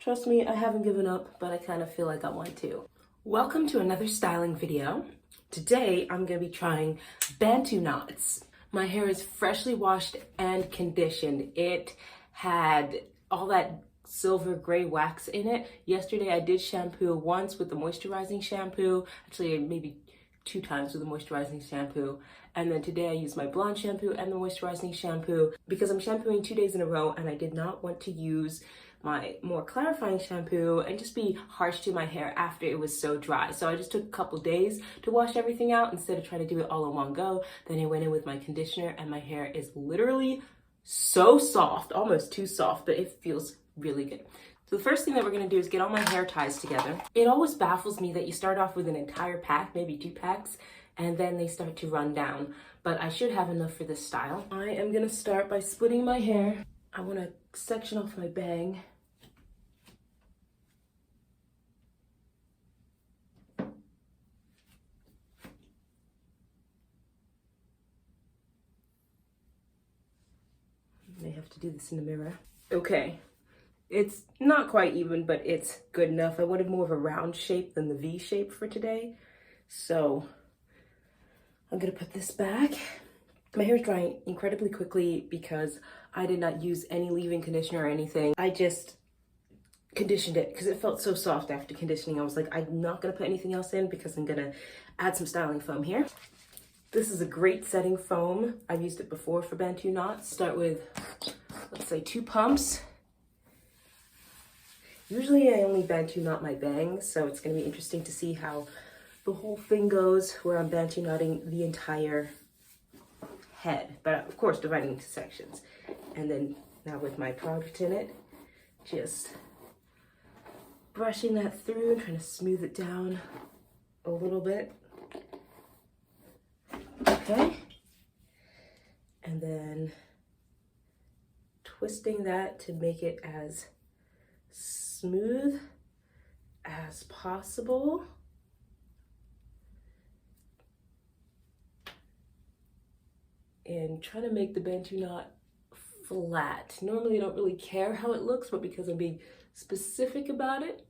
Trust me, I haven't given up, but I kind of feel like I want to. Welcome to another styling video. Today, I'm gonna be trying Bantu knots. My hair is freshly washed and conditioned. It had all that silver gray wax in it. Yesterday, I did shampoo once with the moisturizing shampoo. Actually, maybe 2 times with the moisturizing shampoo. And then today I used my blonde shampoo and the moisturizing shampoo because I'm shampooing 2 days in a row and I did not want to use my more clarifying shampoo and just be harsh to my hair after it was so dry. So I just took a couple days to wash everything out instead of trying to do it all in one go. Then I went in with my conditioner and my hair is literally so soft, almost too soft, but it feels really good. So the first thing that we're gonna do is get all my hair ties together. It always baffles me that you start off with an entire pack, maybe 2 packs, and then they start to run down. But I should have enough for this style. I am gonna start by splitting my hair. I wanna section off my bang. May have to do this in the mirror. Okay, it's not quite even, but it's good enough. I wanted more of a round shape than the V shape for today. So I'm gonna put this back. My hair is drying incredibly quickly because I did not use any leave-in conditioner or anything. I just conditioned it because it felt so soft after conditioning. I was like, I'm not gonna put anything else in because I'm gonna add some styling foam here. This is a great setting foam. I've used it before for Bantu knots. Start with, let's say 2 pumps. Usually I only Bantu knot my bangs, so it's gonna be interesting to see how the whole thing goes where I'm Bantu knotting the entire head, but of course dividing into sections. And then now with my product in it, just brushing that through, trying to smooth it down a little bit. Okay, and then twisting that to make it as smooth as possible. And trying to make the Bantu knot flat. Normally I don't really care how it looks, but because I'm being specific about it.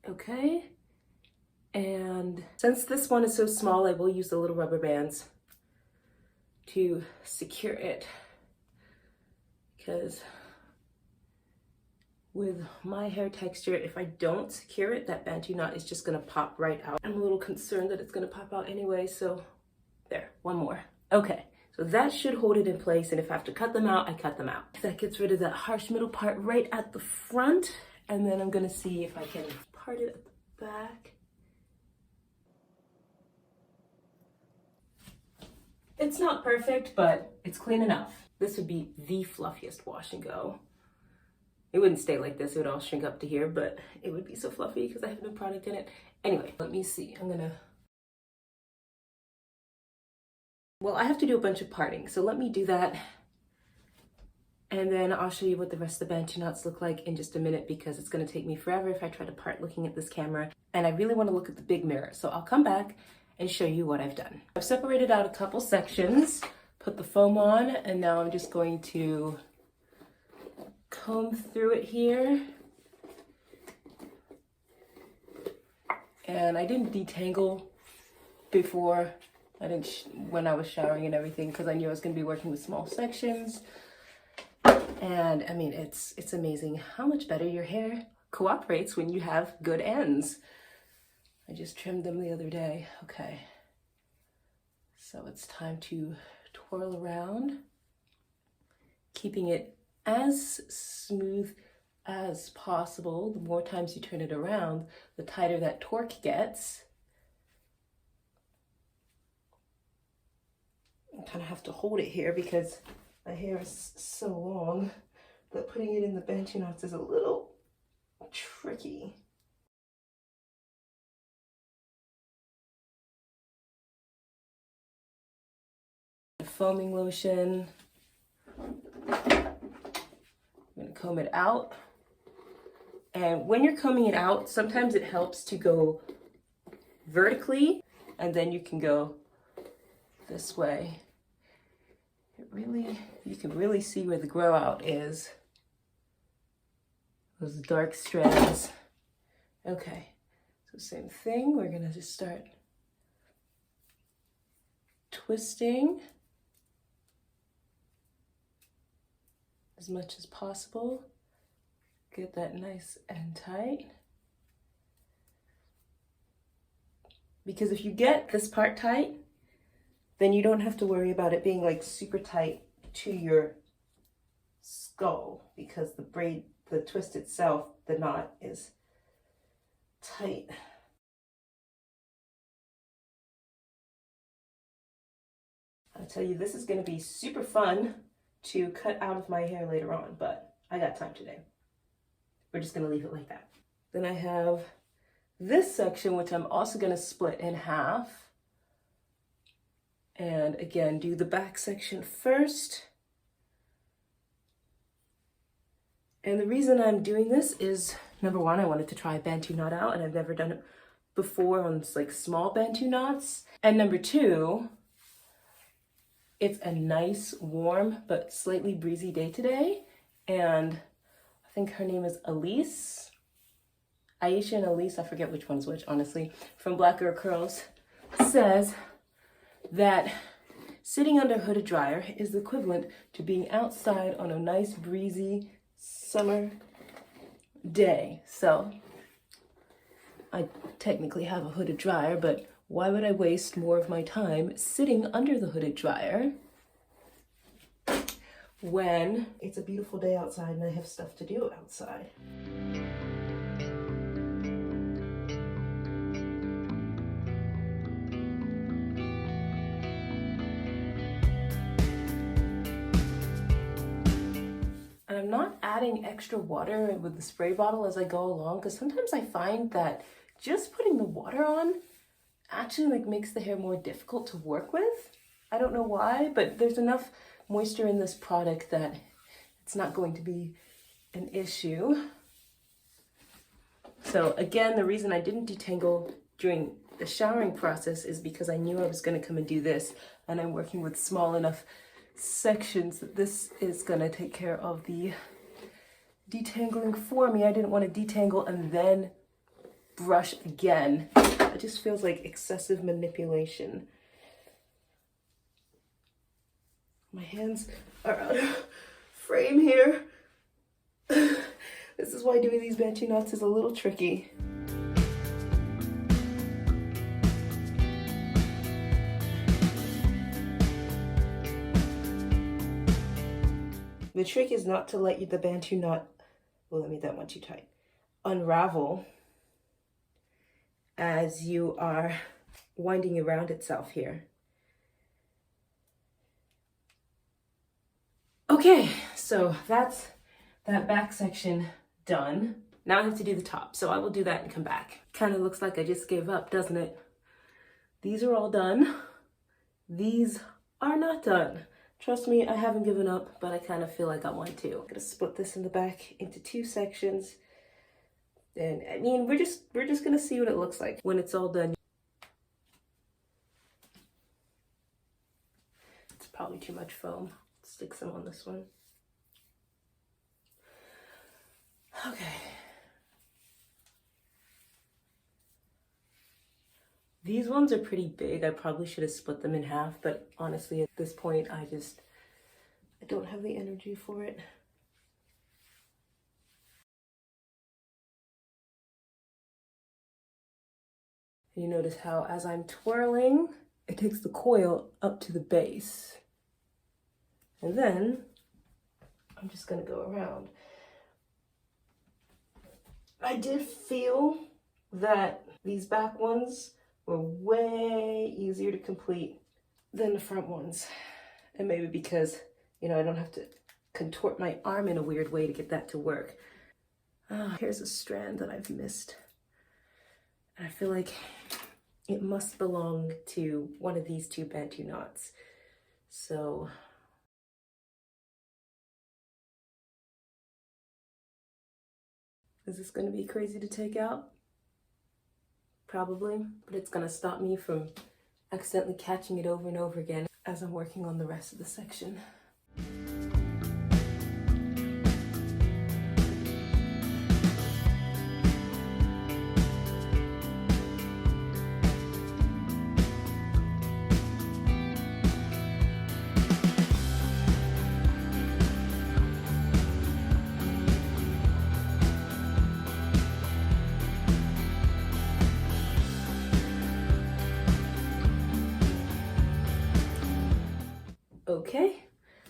Okay. And since this one is so small, I will use the little rubber bands to secure it. Because with my hair texture, if I don't secure it, that Bantu knot is just gonna pop right out. I'm a little concerned that it's gonna pop out anyway, so there, one more. Okay, so that should hold it in place, and if I have to cut them out, I cut them out. That gets rid of that harsh middle part right at the front, and then I'm gonna see if I can part it at the back. It's not perfect, but it's clean enough. This would be the fluffiest wash and go. It wouldn't stay like this, it would all shrink up to here, but it would be so fluffy because I have no product in it. Anyway, let me see, well, I have to do a bunch of parting, so let me do that. And then I'll show you what the rest of the Bantu knots look like in just a minute because it's gonna take me forever if I try to part looking at this camera. And I really wanna look at the big mirror, so I'll come back and show you what I've done. I've separated out a couple sections, put the foam on, and now I'm just going to comb through it here. And I didn't detangle before. I didn't when I was showering and everything because I knew I was going to be working with small sections. And I mean, it's amazing how much better your hair cooperates when you have good ends. I just trimmed them the other day. Okay, so it's time to twirl around, keeping it as smooth as possible. The more times you turn it around, the tighter that torque gets. I kind of have to hold it here because my hair is so long that putting it in the Bantu knots is a little tricky. Foaming lotion. I'm gonna comb it out. And when you're combing it out, sometimes it helps to go vertically and then you can go this way. You can really see where the grow out is. those dark strands. Okay, so same thing, we're gonna just start twisting as much as possible. Get that nice and tight. Because if you get this part tight, then you don't have to worry about it being like super tight to your skull, because the twist itself, the knot is tight. I tell you, this is going to be super fun to cut out of my hair later on, but I got time today. We're just going to leave it like that. Then I have this section, which I'm also going to split in half. And again, do the back section first. And the reason I'm doing this is, number one, I wanted to try a Bantu knot out, and I've never done it before on like small Bantu knots. And number two, it's a nice, warm, but slightly breezy day today. And I think her name is Elise. Aisha and Elise, I forget which one's which, honestly, from Black Girl Curls, says that sitting under a hooded dryer is the equivalent to being outside on a nice, breezy summer day. So I technically have a hooded dryer, but why would I waste more of my time sitting under the hooded dryer when it's a beautiful day outside and I have stuff to do outside? And I'm not adding extra water with the spray bottle as I go along, because sometimes I find that just putting the water on actually like makes the hair more difficult to work with. I don't know why, but there's enough moisture in this product that it's not going to be an issue. So again, the reason I didn't detangle during the showering process is because I knew I was going to come and do this, and I'm working with small enough sections that this is going to take care of the detangling for me. I didn't want to detangle and then brush again. It just feels like excessive manipulation. My hands are out of frame here. This is why doing these Bantu knots is a little tricky. The trick is not to let the Bantu knot, well, I made that one too tight, unravel as you are winding around itself here. Okay, so that's that back section done. Now I have to do the top, so I will do that and come back. Kind of looks like I just gave up, doesn't it? These are all done. These are not done. Trust me, I haven't given up, but I kind of feel like I want to. I'm gonna split this in the back into two sections. And I mean, we're just gonna see what it looks like when it's all done. It's probably too much foam. Stick some on this one. Okay. These ones are pretty big. I probably should have split them in half, but honestly, at this point, I don't have the energy for it. You notice how as I'm twirling, it takes the coil up to the base. And then I'm just gonna go around. I did feel that these back ones were way easier to complete than the front ones. And maybe because, you know, I don't have to contort my arm in a weird way to get that to work. Here's a strand that I've missed. And I feel like it must belong to one of these two Bantu knots. So is this going to be crazy to take out? Probably, but it's going to stop me from accidentally catching it over and over again as I'm working on the rest of the section. Okay,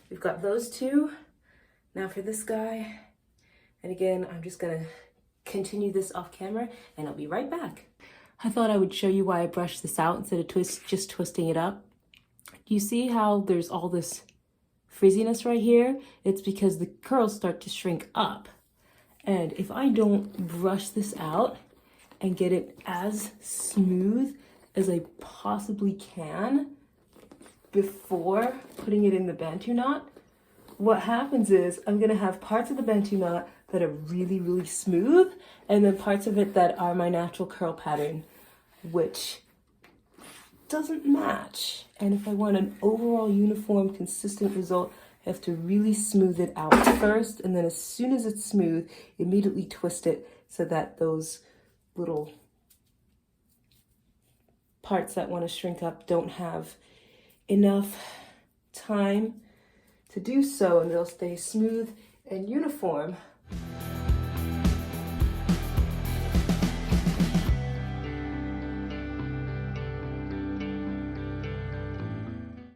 we've got those two. Now for this guy. And again, I'm just gonna continue this off camera and I'll be right back. I thought I would show you why I brushed this out instead of just twisting it up. Do you see how there's all this frizziness right here? It's because the curls start to shrink up. And if I don't brush this out and get it as smooth as I possibly can before putting it in the Bantu knot, what happens is I'm gonna have parts of the Bantu knot that are really, really smooth, and then parts of it that are my natural curl pattern, which doesn't match. And if I want an overall uniform, consistent result, I have to really smooth it out first, and then as soon as it's smooth, immediately twist it so that those little parts that want to shrink up don't have enough time to do so, and they'll stay smooth and uniform.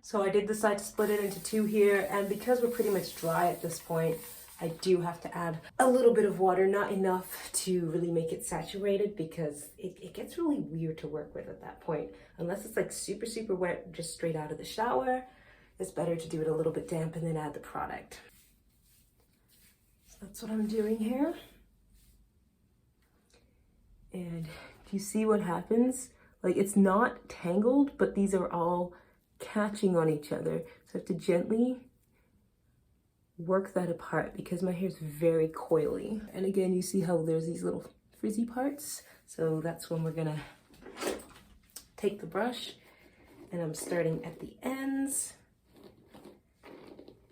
So I did decide to split it into two here, and because we're pretty much dry at this point, I do have to add a little bit of water, not enough to really make it saturated, because it gets really weird to work with at that point. Unless it's like super, super wet, just straight out of the shower, it's better to do it a little bit damp and then add the product. So that's what I'm doing here. And do you see what happens? Like, it's not tangled, but these are all catching on each other. So I have to gently work that apart because my hair is very coily. And again, you see how there's these little frizzy parts? So that's when we're gonna take the brush, and I'm starting at the ends.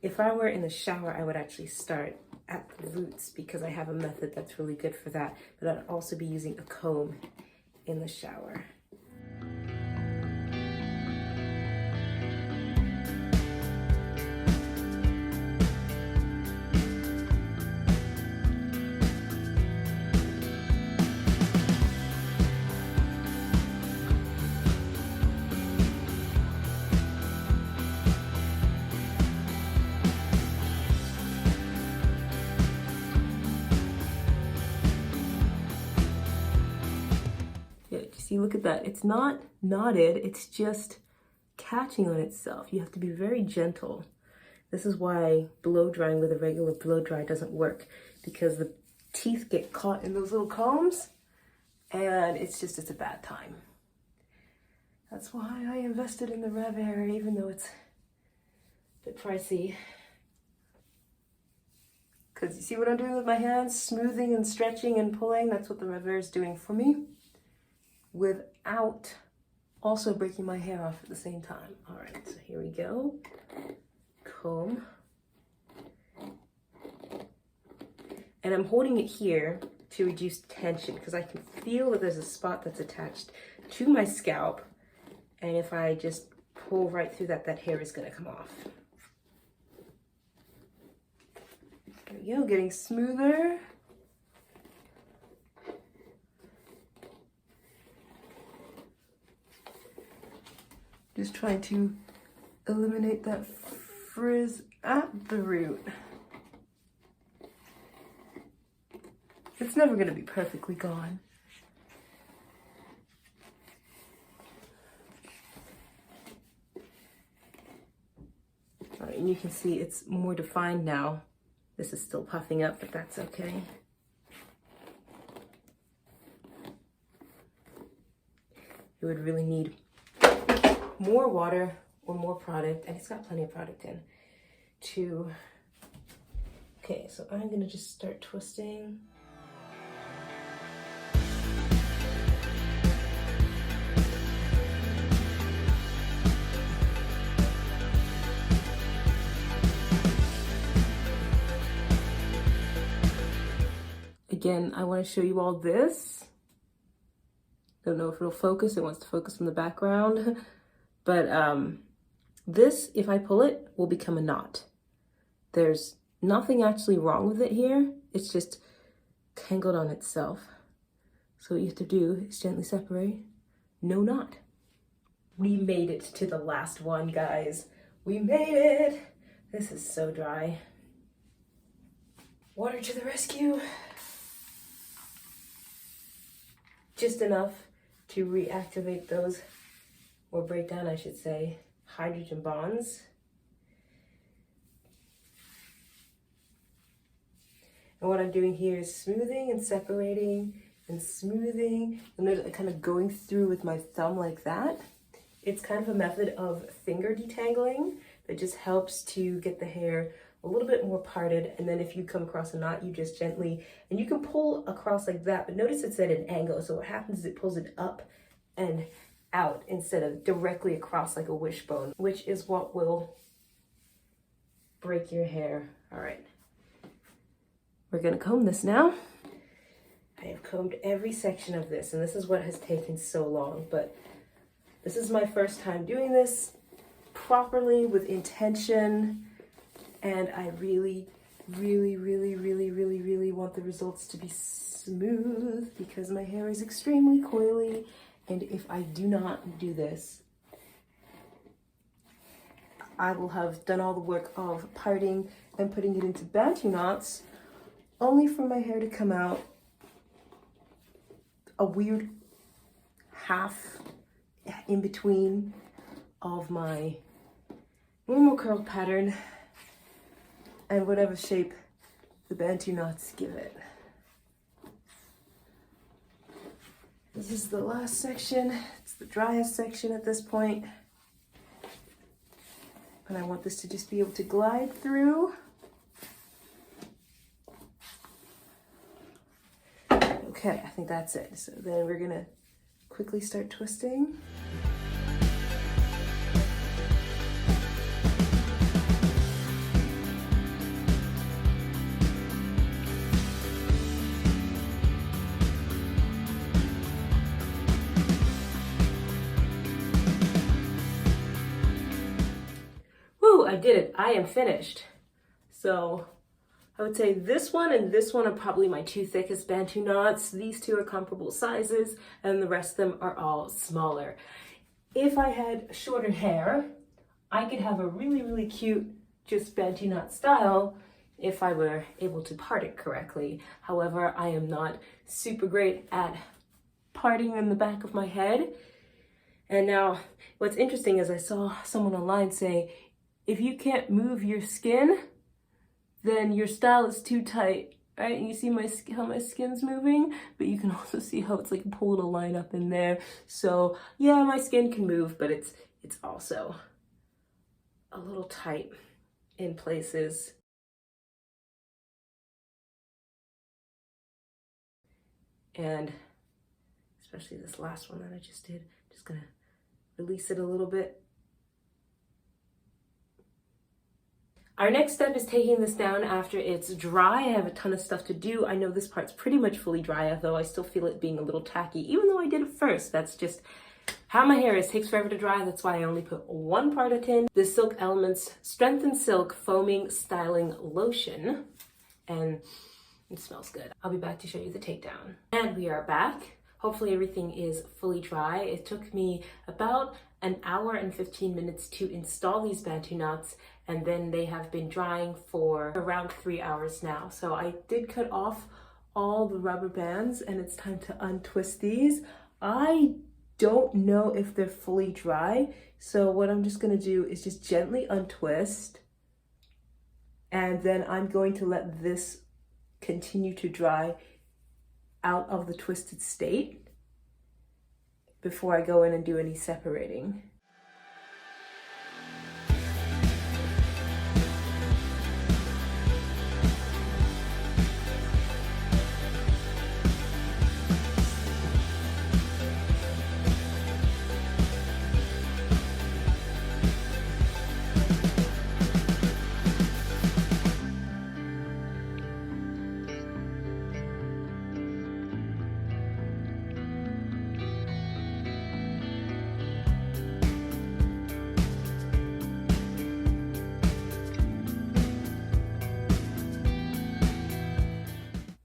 If I were in the shower, I would actually start at the roots because I have a method that's really good for that, but I'd also be using a comb in the shower. See, look at that. It's not knotted, it's just catching on itself. You have to be very gentle. This is why blow drying with a regular blow dry doesn't work, because the teeth get caught in those little combs and it's a bad time. That's why I invested in the Rev Air, even though it's a bit pricey. Because you see what I'm doing with my hands? Smoothing and stretching and pulling. That's what the Rev Air is doing for me, without also breaking my hair off at the same time. All right, so here we go. Comb. And I'm holding it here to reduce tension because I can feel that there's a spot that's attached to my scalp. And if I just pull right through that, that hair is gonna come off. There we go, getting smoother. Just trying to eliminate that frizz at the root. It's never going to be perfectly gone. All right, and you can see it's more defined now. This is still puffing up, but that's okay. You would really need more water or more product, and it's got plenty of product in to. Okay, so I'm gonna just start twisting. Again, I want to show you all this. Don't know if it'll focus. It wants to focus on the background. But this, if I pull it, will become a knot. There's nothing actually wrong with it here. It's just tangled on itself. So what you have to do is gently separate. No knot. We made it to the last one, guys. We made it. This is so dry. Water to the rescue. Just enough to reactivate those, or break down, I should say, hydrogen bonds. And what I'm doing here is smoothing and separating and smoothing, and then kind of going through with my thumb like that. It's kind of a method of finger detangling that just helps to get the hair a little bit more parted. And then if you come across a knot, you just gently, and you can pull across like that, but notice it's at an angle. So what happens is it pulls it up and out instead of directly across like a wishbone, which is what will break your hair. All right. We're gonna comb this now. I have combed every section of this, and this is what has taken so long, but this is my first time doing this properly with intention, and I really want the results to be smooth because my hair is extremely coily, and if I do not do this, I will have done all the work of parting and putting it into Bantu knots, only for my hair to come out a weird half in between of my normal curl pattern and whatever shape the Bantu knots give it. This is the last section. It's the driest section at this point. And I want this to just be able to glide through. Okay, I think that's it. So then we're gonna quickly start twisting. Woo, I did it. I am finished. So I would say this one and this one are probably my two thickest Bantu knots. These two are comparable sizes, and the rest of them are all smaller. If I had shorter hair, I could have a really cute just Bantu knot style if I were able to part it correctly. However, I am not super great at parting in the back of my head. And now what's interesting is I saw someone online say, if you can't move your skin, then your style is too tight, right? And you see how my skin's moving, but you can also see how it's like pulled a line up in there. So yeah, my skin can move, but it's also a little tight in places. And especially this last one that I just did, just gonna release it a little bit. Our next step is taking this down after it's dry. I have a ton of stuff to do. I know this part's pretty much fully dry, although I still feel it being a little tacky, even though I did it first. That's just how my hair is. It takes forever to dry. That's why I only put one part of it in. The Silk Elements Strengthen Silk Foaming Styling Lotion. And it smells good. I'll be back to show you the takedown. And we are back. Hopefully everything is fully dry. It took me about an hour and 15 minutes to install these Bantu knots, and then they have been drying for around 3 hours now. So I did cut off all the rubber bands, and it's time to untwist these. I don't know if they're fully dry, so what I'm just gonna do is just gently untwist, and then I'm going to let this continue to dry out of the twisted state before I go in and do any separating.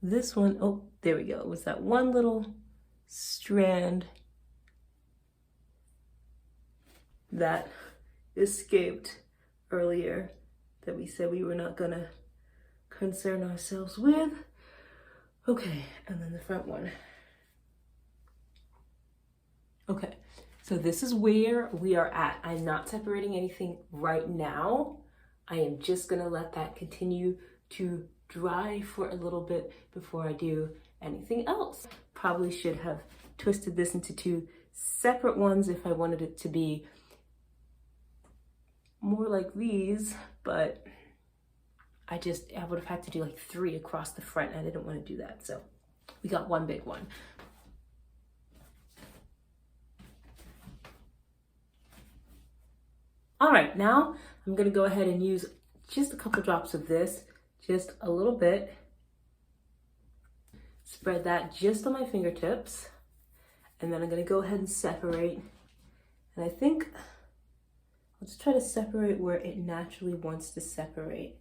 This one, oh, there we go. It was that one little strand that escaped earlier that we said we were not gonna concern ourselves with. Okay, and then the front one. Okay, so this is where we are at. I'm not separating anything right now. I am just gonna let that continue to dry for a little bit before I do anything else. Probably should have twisted this into 2 separate ones if I wanted it to be more like these, but I would have had to do like 3 across the front. I didn't want to do that, so we got 1 big one. All right, now I'm gonna go ahead and use just a couple drops of this, just a little bit. Spread that just on my fingertips, and then I'm gonna go ahead and separate. And I think I'll just try to separate where it naturally wants to separate.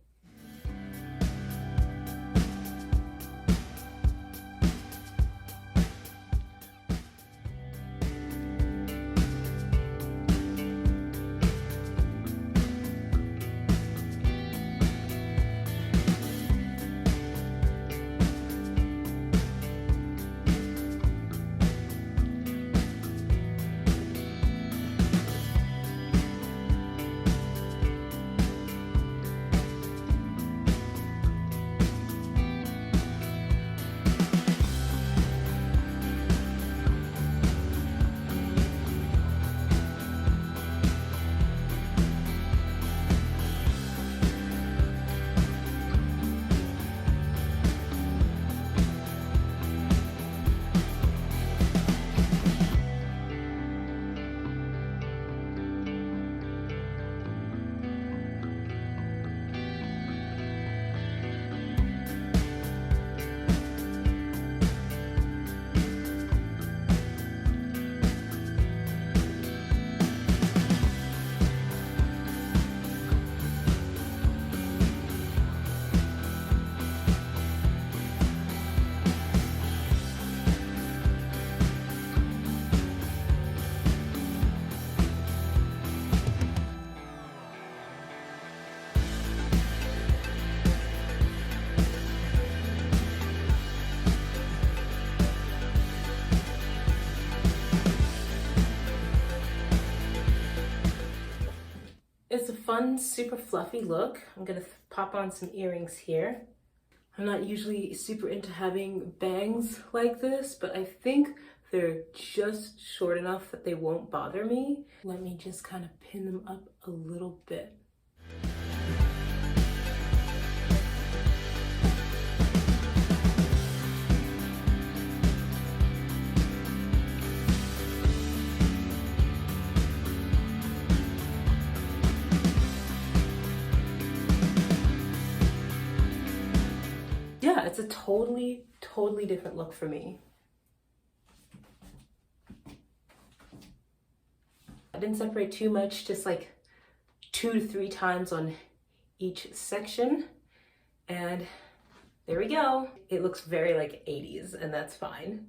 It's a fun, super fluffy look. I'm gonna pop on some earrings here. I'm not usually super into having bangs like this, but I think they're just short enough that they won't bother me. Let me just kind of pin them up a little bit. Yeah, it's a totally different look for me. I didn't separate too much, just like 2 to 3 times on each section. And there we go. It looks very like 80s, and that's fine.